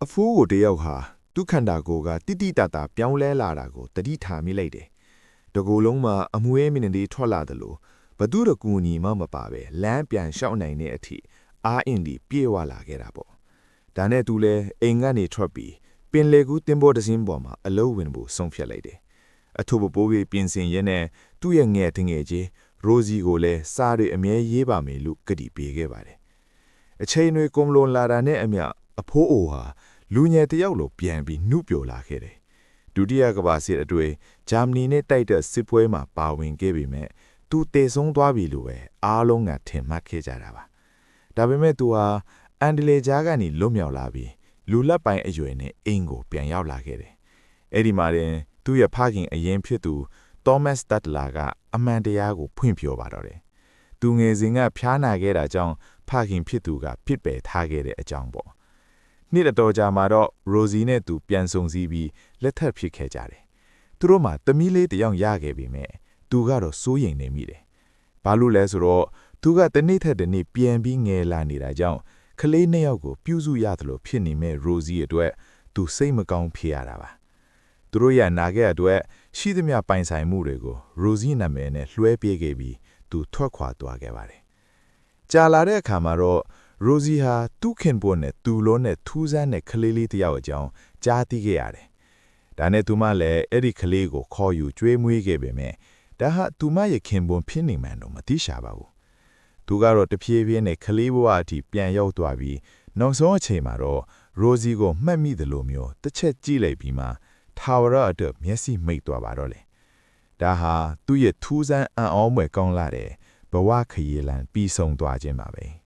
အဖိုးကိုတယောက်ဟာဒုက္ခန္တာကိုကတိတိတတာပြောင်းလဲလာတာကိုတတိထားမိလိုက်တယ်။တကူလုံးမှာအမွေးမင်းတွေထွက်လာတယ်လို့ဘသူတကူညီမှမပါပဲလမ်းပြန်လျှောက်နိုင်တဲ့အထိအားအင်ဒီပြေဝလာခဲ့တာပေါ့။ဒါနဲ့သူလဲအိမ်ကနေထွက်ပြီးပင်လေကူတင်ပေါ်တစင်းပေါ်မှာအလုံးဝင်ဖို့ဆုံးဖြတ်လိုက်တယ်။အထုပ်ပိုးပြီးပြင်ဆင်ရင်းနဲ့သူ့ရဲ့ငယ်တငယ်ချင်းရိုဇီကိုလည်းစားတွေအမြဲရေးပါမယ်လို့ကတိပေးခဲ့ပါတယ်။အချိန်တွေကုံလွန်လာတာနဲ့အမျှအဖိုးအိုဟာလူငယ်တယောက်လိုပြန်ပြီးနှုတ်ပြလာခဲ့တယ်။ဒုတိယကမ္ဘာစစ်အတွေ့ဂျာမနီနဲ့တိုက်တဲ့စစ်ပွဲမှာပါဝင်ခဲ့ပေမဲ့သူတည်ဆုံးသွားပြီလို့ပဲအားလုံးကထင်မှတ်ခဲ့ကြတာပါ။ဒါပေမဲ့သူဟာအန်ဒလေဂျာကနေလွတ်မြောက်လာပြီးလူလက်ပိုင်းအရွယ်နဲ့အိမ်ကိုပြန်ရောက်လာခဲ့တယ်။အဲ့ဒီမှာတင်သူ့ရဲ့ဖခင်အရင်ဖြစ်သူသောမတ်စ်တတ်လာကအမှန်တရားကိုဖွင့်ပြပါတော့တယ်။သူငယ်စဉ်ကဖျားနာခဲ့တာကြောင့်ဖခင်ဖြစ်သူကဖြစ်ပယ်ထားခဲ့တဲ့အကြောင်းပေါ့။နေ့တော်ကြာမှာတော့ရိုဇီနဲ့သူပြန်ဆုံစည်းပြီးလက်ထပ်ဖြစ်ခဲ့ကြတယ်။သူတို့မှသမီးလေးတယောက်ရခဲ့ပေမဲ့သူကတော့စိုးရိမ်နေမိတယ်။ဘာလို့လဲဆိုတော့သူကတနေ့ထက်တနေ့ပြန်ပြီးငယ်လာနေတာကြောင့်ကလေးနှစ်ယောက်ကိုပြုစုရသလိုဖြစ်နေမဲ့ရိုဇီအတွက်သူစိတ်မကောင်းဖြစ်ရတာပါ။သူတို့ရနာခဲ့အတွက်ရှိသမျှပိုင်ဆိုင်မှုတွေကိုရိုဇီနာမည်နဲ့လွှဲပေးခဲ့ပြီးသူထွက်ခွာသွားခဲ့ပါတယ်။ကြာလာတဲ့အခါမှာတော့ရိုဇီဟာသူ့ခင်ပွန်းနဲ့သူ့လုံးနဲ့ထူးဆန်းတဲ့ကလေးလေးတယောက်အကြောင်းကြားသိခဲ့ရတယ်။ဒါနဲ့သူမလည်းအဲ့ဒီကလေးကိုခေါ်ယူကျွေးမွေးခဲ့ပေမဲ့ဒါဟာသူမရဲ့ခင်ပွန်းဖြစ်နေမှန်းတော့မသိရှာပါဘူး။သူကတော့တဖြည်းဖြည်းနဲ့ကလေးဘဝအထိပြန်ရောက်သွားပြီးနောက်ဆုံးအချိန်မှာတော့ရိုဇီကိုမှတ်မိတယ်လို့မျိုးတစ်ချက်ကြည့်လိုက်ပြီးမှထာဝရအတွက်မျက်စိမိတ်သွားပါတော့လေ။ဒါဟာသူ့ရဲ့ထူးဆန်းအံ့ဩဖွယ်ကောင်းလာတဲ့ဘဝခရီးလမ်းပြီးဆုံးသွားခြင်းပါပဲ။